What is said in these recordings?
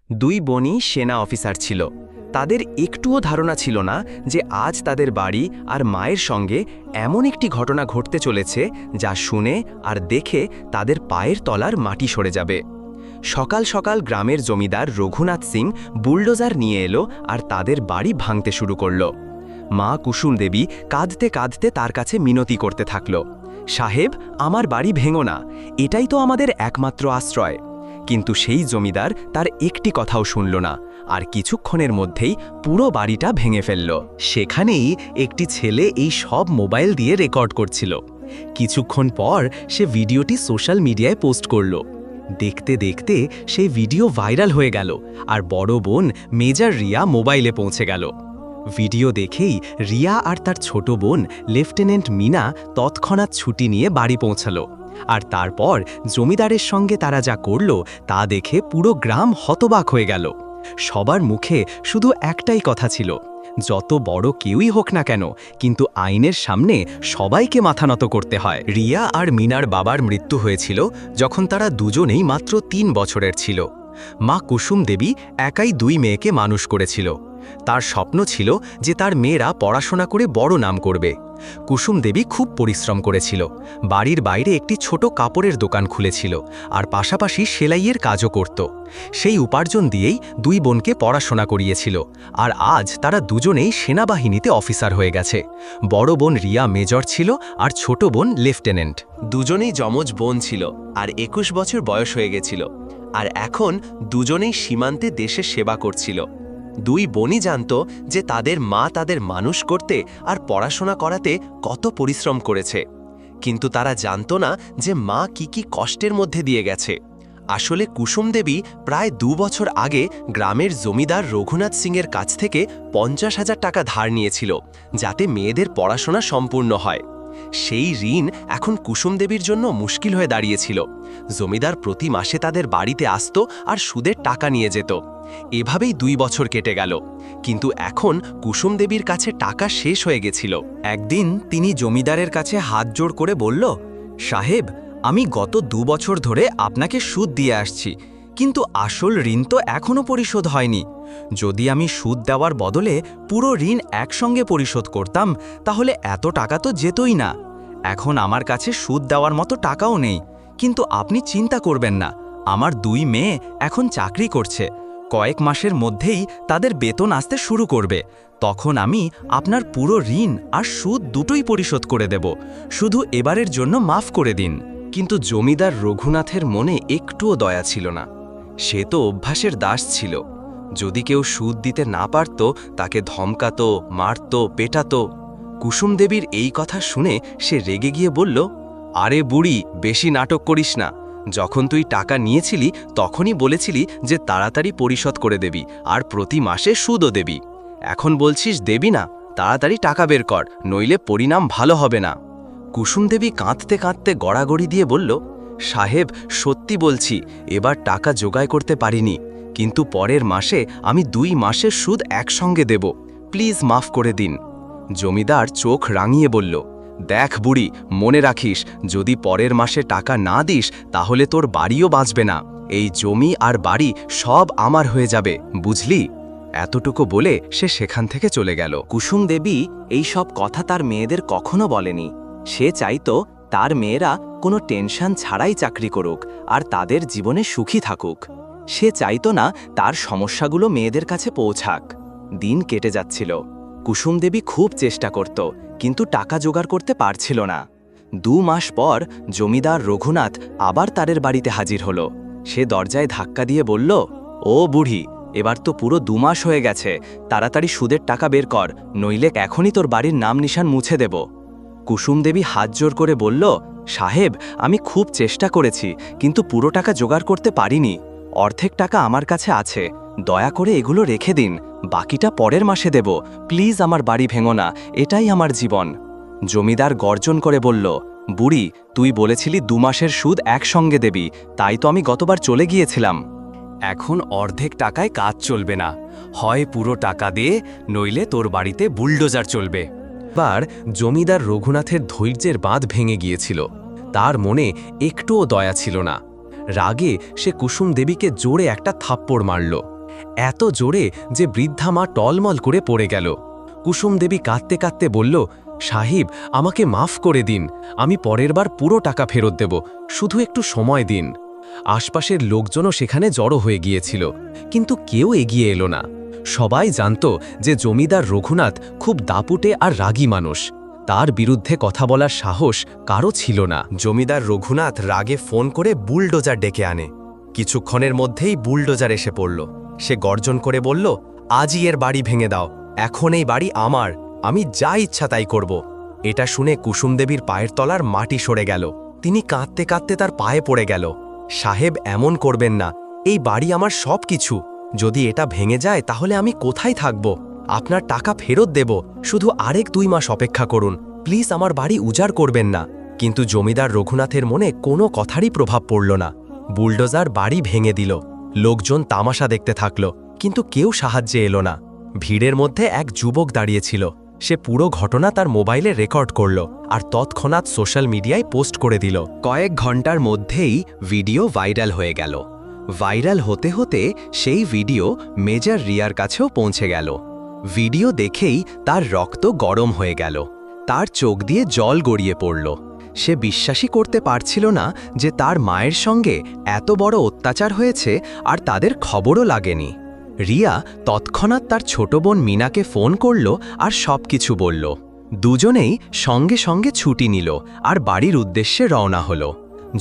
দুই বোনই সেনা অফিসার ছিল। তাদের একটুও ধারণা ছিল না যে আজ তাদের বাড়ি আর মায়ের সঙ্গে এমন একটি ঘটনা ঘটতে চলেছে যা শুনে আর দেখে তাদের পায়ের তলার মাটি সরে যাবে। সকাল সকাল গ্রামের জমিদার রঘুনাথ সিং বুলডোজার নিয়ে এলো আর তাদের বাড়ি ভাঙতে শুরু করল। মা কুসুম দেবী কাঁদতে কাঁদতে তার কাছে মিনতি করতে থাকল, সাহেব, আমার বাড়ি ভেঙো না, এটাই তো আমাদের একমাত্র আশ্রয়। কিন্তু সেই জমিদার তার একটি কথাও শুনল না, আর কিছুক্ষণের মধ্যেই পুরো বাড়িটা ভেঙে ফেলল। সেখানেই একটি ছেলে এই সব মোবাইল দিয়ে রেকর্ড করছিল। কিছুক্ষণ পর সে ভিডিওটি সোশ্যাল মিডিয়ায় পোস্ট করল। দেখতে দেখতে সেই ভিডিও ভাইরাল হয়ে গেল আর বড় বোন মেজর রিয়া মোবাইলে পৌঁছে গেল। ভিডিও দেখেই রিয়া আর তার ছোট বোন লেফটেন্যান্ট মিনা তৎক্ষণাৎ ছুটি নিয়ে বাড়ি পৌঁছালো। আর তারপর জমিদারের সঙ্গে তারা যা করল তা দেখে পুরো গ্রাম হতবাক হয়ে গেল। সবার মুখে শুধু একটাই কথা ছিল, যত বড় কেউই হোক না কেন, কিন্তু আইনের সামনে সবাইকে মাথা নত করতে হয়। রিয়া আর মিনার বাবার মৃত্যু হয়েছিল যখন তারা দুজনেই মাত্র ৩ বছরের ছিল। মা কুসুম দেবী একাই ২ মেয়েকে মানুষ করেছিল। তার স্বপ্ন ছিল যে তার মেয়েরা পড়াশোনা করে বড় নাম করবে। কুসুম দেবী খুব পরিশ্রম করেছিল, বাড়ির বাইরে একটি ছোট কাপড়ের দোকান খুলেছিল আর পাশাপাশি সেলাইয়ের কাজও করত। সেই উপার্জন দিয়েই ২ বোনকে পড়াশোনা করিয়েছিল, আর আজ তারা দুজনেই সেনাবাহিনীতে অফিসার হয়ে গেছে। বড় বোন রিয়া মেজর ছিল আর ছোট বোন লেফটেন্যান্ট। দুজনেই যমজ বোন ছিল আর ২১ বছর বয়স হয়ে গেছিল, আর এখন দুজনেই সীমান্তে দেশের সেবা করছিল। ২ বোনই জানত যে তাদের মা তাদের মানুষ করতে আর পড়াশোনা করাতে কত পরিশ্রম করেছে, কিন্তু তারা জানত না যে মা কি কষ্টের মধ্যে দিয়ে গেছে। আসলে কুসুম দেবী প্রায় ২ বছর আগে গ্রামের জমিদার রঘুনাথ সিংয়ের কাছ থেকে ৫০,০০০ টাকা ধার নিয়েছিল, যাতে মেয়েদের পড়াশোনা সম্পূর্ণ হয়। সেই ঋণ এখন কুসুম দেবীর জন্য মুশকিল হয়ে দাঁড়িয়েছিল। জমিদার প্রতি মাসে তাদের বাড়িতে আসত আর সুদের টাকা নিয়ে যেত। এভাবেই ২ বছর কেটে গেল, কিন্তু এখন কুসুম দেবীর কাছে টাকা শেষ হয়ে গেছিল। একদিন তিনি জমিদারের কাছে হাত জোড় করে বলল, সাহেব, আমি গত ২ বছর ধরে আপনাকে সুদ দিয়ে আসছি, কিন্তু আসল ঋণ তো এখনও পরিশোধ হয়নি। যদি আমি সুদ দেওয়ার বদলে পুরো ঋণ একসঙ্গে পরিশোধ করতাম তাহলে এত টাকা তো যেতই না। এখন আমার কাছে সুদ দেওয়ার মতো টাকাও নেই, কিন্তু আপনি চিন্তা করবেন না, আমার ২ মেয়ে এখন চাকরি করছে। কয়েক মাসের মধ্যেই তাদের বেতন আসতে শুরু করবে, তখন আমি আপনার পুরো ঋণ আর সুদ দুটোই পরিশোধ করে দেব। শুধু এবারের জন্য মাফ করে দিন। কিন্তু জমিদার রঘুনাথের মনে একটুও দয়া ছিল না। সে তো অভ্যাসের দাস ছিল। যদি কেউ সুদ দিতে না পারত তাকে ধমকাতো, মারত, পেটাতো। কুসুম দেবীর এই কথা শুনে সে রেগে গিয়ে বলল, আরে বুড়ি, বেশি নাটক করিস না। যখন তুই টাকা নিয়েছিলি তখনই বলেছিলি যে তাড়াতাড়ি পরিশোধ করে দেবি আর প্রতি মাসে সুদও দেবি। এখন বলছিস দেবি না? তাড়াতাড়ি টাকা বের কর, নইলে পরিণাম ভালো হবে না। কুসুম দেবী কাঁদতে কাঁদতে গড়াগড়ি দিয়ে বলল, সাহেব, সত্যি বলছি, এবার টাকা জোগাড় করতে পারিনি, কিন্তু পরের মাসে আমি ২ মাসের সুদ একসঙ্গে দেব, প্লিজ মাফ করে দিন। জমিদার চোখ রাঙিয়ে বলল, দেখ বুড়ি, মনে রাখিস, যদি পরের মাসে টাকা না দিস তাহলে তোর বাড়িও বাঁচবে না। এই জমি আর বাড়ি সব আমার হয়ে যাবে, বুঝলি? এতটুকু বলে সে সেখান থেকে চলে গেল। কুসুম দেবী এই সব কথা তার মেয়েদের কখনো বলেনি। সে চাইতো তার মেয়েরা কোনো টেনশন ছাড়াই চাকরি করুক আর তাদের জীবনে সুখী থাকুক। সে চাইতো না তার সমস্যাগুলো মেয়েদের কাছে পৌঁছাক। দিন কেটে যাচ্ছিল। কুসুম দেবী খুব চেষ্টা করত, কিন্তু টাকা জোগাড় করতে পারছিল না। ২ মাস পর জমিদার রঘুনাথ আবার তাদের বাড়িতে হাজির হলো। সে দরজায় ধাক্কা দিয়ে বলল, ও বুড়ি, এবার তো পুরো ২ মাস হয়ে গেছে, তাড়াতাড়ি সুদের টাকা বের কর, নইলে এখনই তোর বাড়ির নাম নিশান মুছে দেব। কুসুম দেবী হাত জোড় করে বলল, সাহেব, আমি খুব চেষ্টা করেছি, কিন্তু পুরো টাকা জোগাড় করতে পারিনি। অর্ধেক টাকা আমার কাছে আছে, দয়া করে এগুলো রেখে দিন, বাকিটা পরের মাসে দেব। প্লিজ আমার বাড়ি ভেঙো না, এটাই আমার জীবন। জমিদার গর্জন করে বলল, বুড়ি, তুই বলেছিলি ২ মাসের সুদ একসঙ্গে দেবি, তাই তো আমি গতবার চলে গিয়েছিলাম। এখন অর্ধেক টাকায় কাজ চলবে না, হয় পুরো টাকা দে, নইলে তোর বাড়িতে বুলডোজার চলবে। এবার জমিদার রঘুনাথের ধৈর্যের বাঁধ ভেঙে গিয়েছিল। তার মনে একটুও দয়া ছিল না। রাগে সে কুসুম দেবীকে জোরে একটা থাপ্পড় মারল। এত জোরে যে বৃদ্ধা মা টলমল করে পড়ে গেল। কুসুম দেবী কাঁদতে কাঁদতে বলল, সাহিব, আমাকে মাফ করে দিন, আমি পরের বার পুরো টাকা ফেরত দেব, শুধু একটু সময় দিন। আশপাশের লোকজনও সেখানে জড়ো হয়ে গিয়েছিল, কিন্তু কেউ এগিয়ে এলো না। সবাই জানত যে জমিদার রঘুনাথ খুব দাপুটে আর রাগী মানুষ, তার বিরুদ্ধে কথা বলার সাহস কারও ছিল না। জমিদার রঘুনাথ রাগে ফোন করে বুলডোজার ডেকে আনে। কিছুক্ষণের মধ্যেই বুলডোজার এসে পড়ল। সে গর্জন করে বলল, আজই এর বাড়ি ভেঙে দাও, এখন এই বাড়ি আমার, আমি যা ইচ্ছা তাই করব। এটা শুনে কুসুম দেবীর পায়ের তলার মাটি সরে গেল। তিনি কাঁদতে কাঁদতে তার পায়ে পড়ে গেল। সাহেব, এমন করবেন না, এই বাড়ি আমার সব কিছু, যদি এটা ভেঙে যায় তাহলে আমি কোথায় থাকব? আপনার টাকা ফেরত দেব, শুধু আরেক 2 মাস অপেক্ষা করুন, প্লিজ আমার বাড়ি উজাড় করবেন না। কিন্তু জমিদার রঘুনাথের মনে কোনো কথারই প্রভাব পড়ল না। বুলডোজার বাড়ি ভেঙে দিল। লোকজন তামাশা দেখতে থাকল, কিন্তু কেউ সাহায্যে এলো না। ভিড়ের মধ্যে এক যুবক দাঁড়িয়েছিল। সে পুরো ঘটনা তার মোবাইলে রেকর্ড করল আর তৎক্ষণাৎ সোশ্যাল মিডিয়ায় পোস্ট করে দিল। কয়েক ঘন্টার মধ্যেই ভিডিও ভাইরাল হয়ে গেল। ভাইরাল হতে হতে সেই ভিডিও মেজর রিয়ার কাছেও পৌঁছে গেল। ভিডিও দেখেই তার রক্ত গরম হয়ে গেল, তার চোখ দিয়ে জল গড়িয়ে পড়ল। সে বিশ্বাসই করতে পারছিল না যে তার মায়ের সঙ্গে এত বড় অত্যাচার হয়েছে আর তাদের খবরও লাগেনি। রিয়া তৎক্ষণাৎ তার ছোট বোন মিনাকে ফোন করল আর সবকিছু বলল। দুজনেই সঙ্গে সঙ্গে ছুটি নিল আর বাড়ির উদ্দেশ্যে রওনা হলো।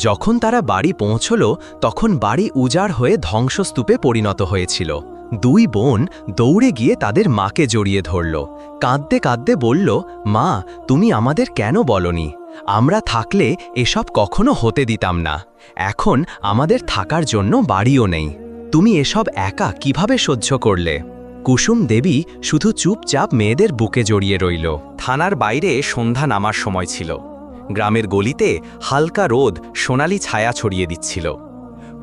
যখন তারা বাড়ি পৌঁছল তখন বাড়ি উজাড় হয়ে ধ্বংসস্তূপে পরিণত হয়েছিল। 2 বোন দৌড়ে গিয়ে তাদের মাকে জড়িয়ে ধরল। কাঁদতে কাঁদতে বলল, মা, তুমি আমাদের কেন বলনি? আমরা থাকলে এসব কখনো হতে দিতাম না। এখন আমাদের থাকার জন্য বাড়িও নেই। তুমি এসব একা কিভাবে সহ্য করলে? কুসুম দেবী শুধু চুপচাপ মেয়েদের বুকে জড়িয়ে রইল। থানার বাইরে সন্ধ্যা নামার সময় ছিল। গ্রামের গলিতে হালকা রোদ সোনালি ছায়া ছড়িয়ে দিচ্ছিল।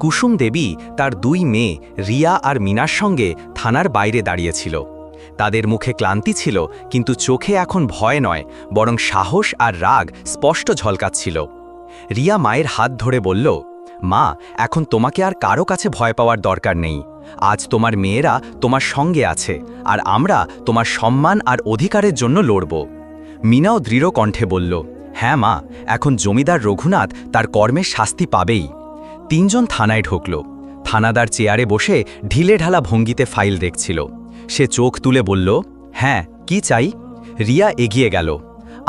কুসুম দেবী তার 2 মেয়ে রিয়া আর মিনার সঙ্গে থানার বাইরে দাঁড়িয়েছিল। তাদের মুখে ক্লান্তি ছিল, কিন্তু চোখে এখন ভয় নয়, বরং সাহস আর রাগ স্পষ্ট ঝলকাচ্ছিল। রিয়া মায়ের হাত ধরে বলল, মা, এখন তোমাকে আর কারো কাছে ভয় পাওয়ার দরকার নেই। আজ তোমার মেয়েরা তোমার সঙ্গে আছে, আর আমরা তোমার সম্মান আর অধিকারের জন্য লড়ব। মিনাও দৃঢ় কণ্ঠে বলল, হ্যাঁ মা, এখন জমিদার রঘুনাথ তার কর্মের শাস্তি পাবেই। 3 জন থানায় ঢুকল। থানাদার চেয়ারে বসে ঢিলেঢালা ভঙ্গিতে ফাইল দেখছিল। সে চোখ তুলে বলল, হ্যাঁ, কি চাই? রিয়া এগিয়ে গেল।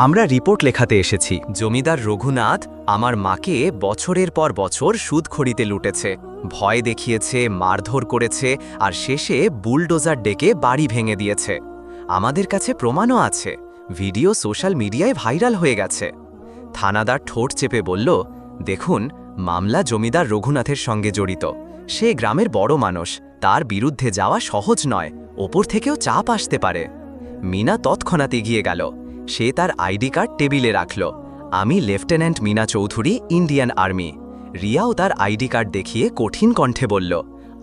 আমরা রিপোর্ট লেখাতে এসেছি। জমিদার রঘুনাথ আমার মাকে বছরের পর বছর সুদখড়িতে লুটেছে, ভয় দেখিয়েছে, মারধর করেছে, আর শেষে বুলডোজার ডেকে বাড়ি ভেঙে দিয়েছে। আমাদের কাছে প্রমাণও আছে, ভিডিও সোশ্যাল মিডিয়ায় ভাইরাল হয়ে গেছে। থানাদার ঠোঁট চেপে বলল, দেখুন, মামলা জমিদার রঘুনাথের সঙ্গে জড়িত। সে গ্রামের বড় মানুষ, তার বিরুদ্ধে যাওয়া সহজ নয়, ওপর থেকেও চাপ আসতে পারে। মিনা তৎক্ষণাৎ এগিয়ে গেল। সে তার আইডি কার্ড টেবিলে রাখল। আমি lieutenant Meena Chowdhury, Indian army. রিয়াও তার আইডি কার্ড দেখিয়ে কঠিন কণ্ঠে বলল,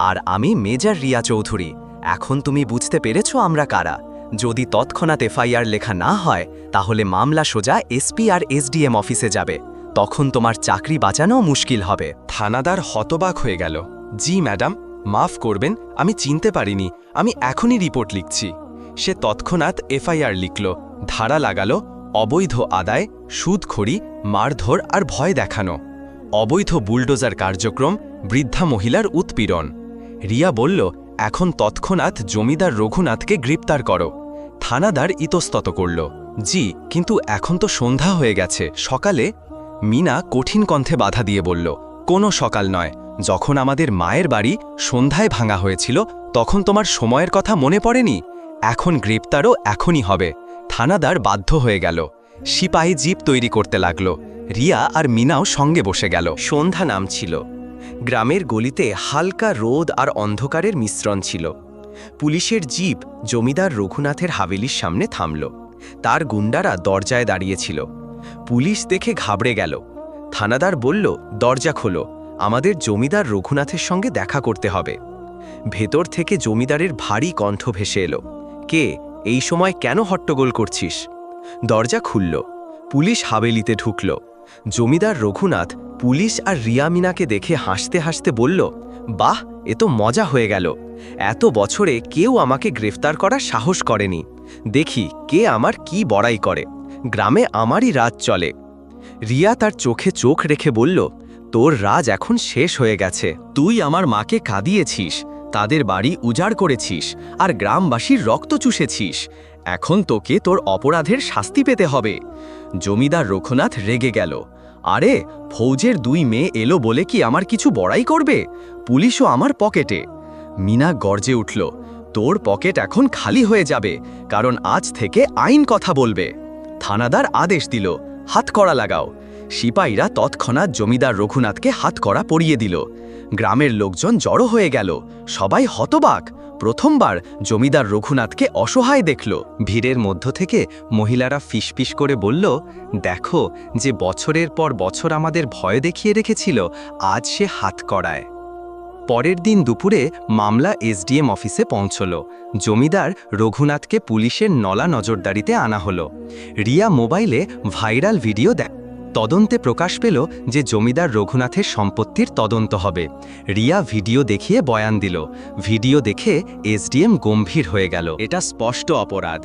আর আমি মেজর রিয়া চৌধুরী। এখন তুমি বুঝতে পেরেছ আমরা কারা। যদি তৎক্ষণাৎ এফআইআর লেখা না হয় তাহলে মামলা সোজা এসপি আর এসডিএম অফিসে যাবে, তখন তোমার চাকরি বাঁচানো মুশকিল হবে। থানাদার হতবাক হয়ে গেল। জি ম্যাডাম, মাফ করবেন, আমি চিনতে পারিনি, আমি এখনই রিপোর্ট লিখছি। সে তৎক্ষণাৎ এফআইআর লিখল। ধারা লাগালো, অবৈধ আদায়, সুদখড়ি, মারধর আর ভয় দেখানো, অবৈধ বুলডোজার কার্যক্রম, বৃদ্ধা মহিলার উৎপীড়ন। রিয়া বলল, এখন তৎক্ষণাৎ জমিদার রঘুনাথকে গ্রেপ্তার করো। থানাদার ইতস্তত করল, জি, কিন্তু এখন তো সন্ধ্যা হয়ে গেছে, সকালে। মিনা কঠিন কণ্ঠে বাধা দিয়ে বলল, কোনো সকাল নয়, যখন আমাদের মায়ের বাড়ি সন্ধ্যায় ভাঙা হয়েছিল তখন তোমার সময়ের কথা মনে পড়েনি? এখন গ্রেপ্তারও এখনই হবে। থানাদার বাধ্য হয়ে গেল। সিপাহী জিপ তৈরি করতে লাগল। রিয়া আর মিনাও সঙ্গে বসে গেল। সন্ধ্যা নামছিল। গ্রামের গলিতে হালকা রোদ আর অন্ধকারের মিশ্রণ ছিল। পুলিশের জিপ জমিদার রঘুনাথের হাভেলির সামনে থামল। তার গুন্ডারা দরজায় দাঁড়িয়েছিল। পুলিশ দেখে ঘাবড়ে গেল। থানাদার বলল, দরজা খোলো, আমাদের জমিদার রঘুনাথের সঙ্গে দেখা করতে হবে। ভেতর থেকে জমিদারের ভারী কণ্ঠ ভেসে এলো, কে? এই সময় কেন হট্টগোল করছিস? দরজা খুলল। পুলিশ হাভেলিতে ঢুকল। জমিদার রঘুনাথ পুলিশ আর রিয়া মিনাকে দেখে হাসতে হাসতে বলল, বাহ, এ তো মজা হয়ে গেল। এত বছরে কেউ আমাকে গ্রেফতার করার সাহস করেনি। দেখি কে আমার কি বড়াই করে। গ্রামে আমারই রাজ চলে। রিয়া তার চোখে চোখ রেখে বলল, তোর রাজ এখন শেষ হয়ে গেছে। তুই আমার মাকে কাঁদিয়েছিস, তাদের বাড়ি উজাড় করেছিস, আর গ্রামবাসীর রক্ত চুষেছিস। এখন তোকে তোর অপরাধের শাস্তি পেতে হবে। জমিদার রঘুনাথ রেগে গেল। আরে, ফৌজের 2 মেয়ে এলো বলে কি আমার কিছু বড়াই করবে? পুলিশও আমার পকেটে। মিনা গর্জে উঠল, তোর পকেট এখন খালি হয়ে যাবে, কারণ আজ থেকে আইন কথা বলবে। থানাদার আদেশ দিল, হাতকড়া লাগাও। সিপাহীরা তৎক্ষণাৎ জমিদার রঘুনাথকে হাতকড়া পরিয়ে দিল। গ্রামের লোকজন জড়ো হয়ে গেল। সবাই হতবাক। প্রথমবার জমিদার রঘুনাথকে অসহায় দেখল। ভিড়ের মধ্য থেকে মহিলারা ফিসফিস করে বলল, দেখো, যে বছরের পর বছর আমাদের ভয় দেখিয়ে রেখেছিল, আজ সে হাতকড়ায়। পরের দিন দুপুরে মামলা এসডিএম অফিসে পৌঁছল। জমিদার রঘুনাথকে পুলিশের নলা নজরদারিতে আনা হলো। রিয়া মোবাইলে ভাইরাল ভিডিও দেখ। তদন্তে প্রকাশ পেল যে জমিদার রঘুনাথের সম্পত্তির তদন্ত হবে। রিয়া ভিডিও দেখিয়ে বয়ান দিল। ভিডিও দেখে এসডিএম গম্ভীর হয়ে গেল। এটা স্পষ্ট অপরাধ।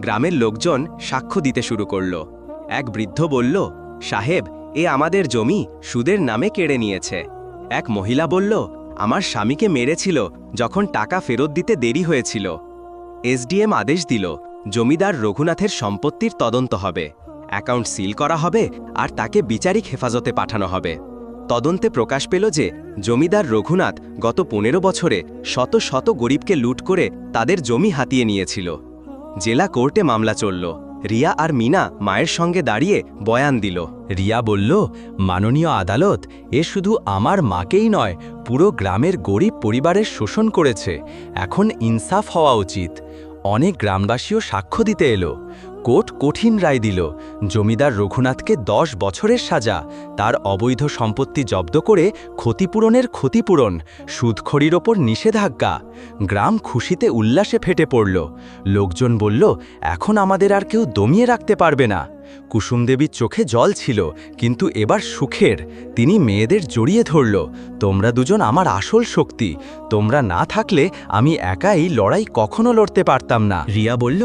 গ্রামের লোকজন সাক্ষ্য দিতে শুরু করল। এক বৃদ্ধ বলল, সাহেব, এ আমাদের জমি সুদের নামে কেড়ে নিয়েছে। এক মহিলা বলল, আমার স্বামীকে মেরেছিল যখন টাকা ফেরত দিতে দেরি হয়েছিল। এসডিএম আদেশ দিল, জমিদার রঘুনাথের সম্পত্তির তদন্ত হবে, অ্যাকাউন্ট সিল করা হবে, আর তাকে বিচারিক হেফাজতে পাঠানো হবে। তদন্তে প্রকাশ পেল যে জমিদার রঘুনাথ গত 15 বছরে শত শত গরিবকে লুট করে তাদের জমি হাতিয়ে নিয়েছিল। জেলা কোর্টে মামলা চলল। রিয়া আর মিনা মায়ের সঙ্গে দাঁড়িয়ে বয়ান দিল। রিয়া বলল, মাননীয় আদালত, এ শুধু আমার মাকেই নয়, পুরো গ্রামের গরিব পরিবারের শোষণ করেছে। এখন ইনসাফ হওয়া উচিত। অনেক গ্রামবাসীও সাক্ষ্য দিতে এলো। কোর্ট কঠিন রায় দিল। জমিদার রঘুনাথকে 10 বছরের সাজা, তার অবৈধ সম্পত্তি জব্দ করে ক্ষতিপূরণের ক্ষতিপূরণ, সুদখড়ির ওপর নিষেধাজ্ঞা। গ্রাম খুশিতে উল্লাসে ফেটে পড়ল। লোকজন বলল, এখন আমাদের আর কেউ দমিয়ে রাখতে পারবে না। কুসুম দেবীর চোখে জল ছিল, কিন্তু এবার সুখের। তিনি মেয়েদের জড়িয়ে ধরল, তোমরা দুজন আমার আসল শক্তি। তোমরা না থাকলে আমি একাই লড়াই কখনো লড়তে পারতাম না। রিয়া বলল,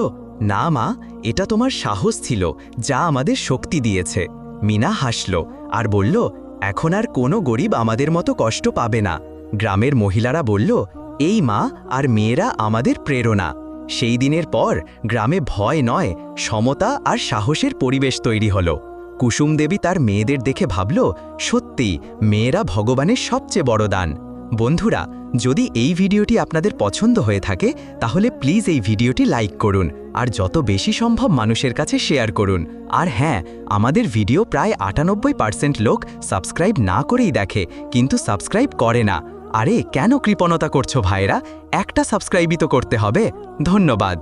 না মা, এটা তোমার সাহস ছিল, যা আমাদের শক্তি দিয়েছে। মিনা হাসল আর বলল, এখন আর কোনো গরিব আমাদের মতো কষ্ট পাবে না। গ্রামের মহিলারা বলল, এই মা আর মেয়েরা আমাদের প্রেরণা। সেই দিনের পর গ্রামে ভয় নয়, সমতা আর সাহসের পরিবেশ তৈরি হলো। কুসুম দেবী তার মেয়েদের দেখে ভাবল, সত্যি মেয়েরা ভগবানের সবচেয়ে বড় দান। বন্ধুরা, যদি এই ভিডিওটি আপনাদের পছন্দ হয়ে থাকে, তাহলে প্লিজ এই ভিডিওটি লাইক করুন আর যত বেশি সম্ভব মানুষের কাছে শেয়ার করুন। আর হ্যাঁ, আমাদের ভিডিও প্রায় 98% লোক সাবস্ক্রাইব না করেই দেখে, কিন্তু সাবস্ক্রাইব করে না। আরে কেন কৃপণতা করছো ভাইরা? একটা সাবস্ক্রাইবই তো করতে হবে। ধন্যবাদ।